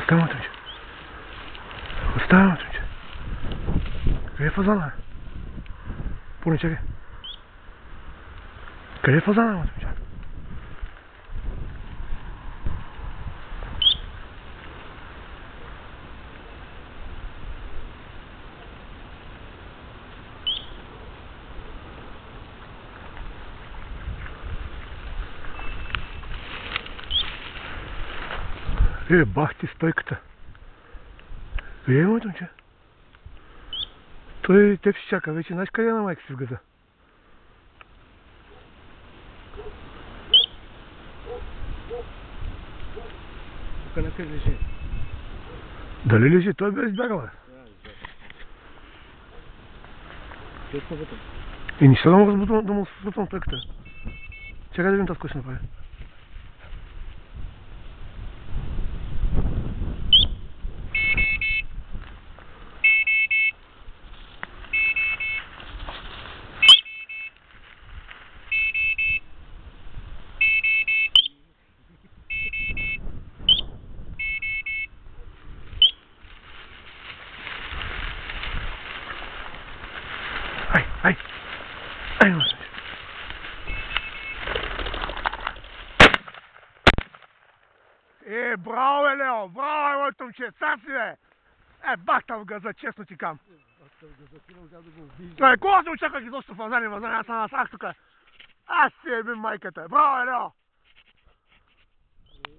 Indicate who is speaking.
Speaker 1: Чакай, момче. Остави, момче. Къде е фазана? Поне чакай. Къде е фазана, момче? Бах ти стойката. Къде е, момче? Той теб ще чака вече. Знаеш къде на майка си в газа?
Speaker 2: Тук накъде лежи.
Speaker 1: Дали лежи? Той бе избягал, бе.
Speaker 2: Точно вътре.
Speaker 1: И нищо да му срутвам стойката. Чакай да видим това кой ще направи. Ай! Ай, момче! Браво, бе, Лео! Браво, моето момче! Цар си, бе! Бах там в газа, честно ти кам! Кога се очаквах изобщо фазани, аз съм тук! Аз си ебим майката! Браво, бе, Лео!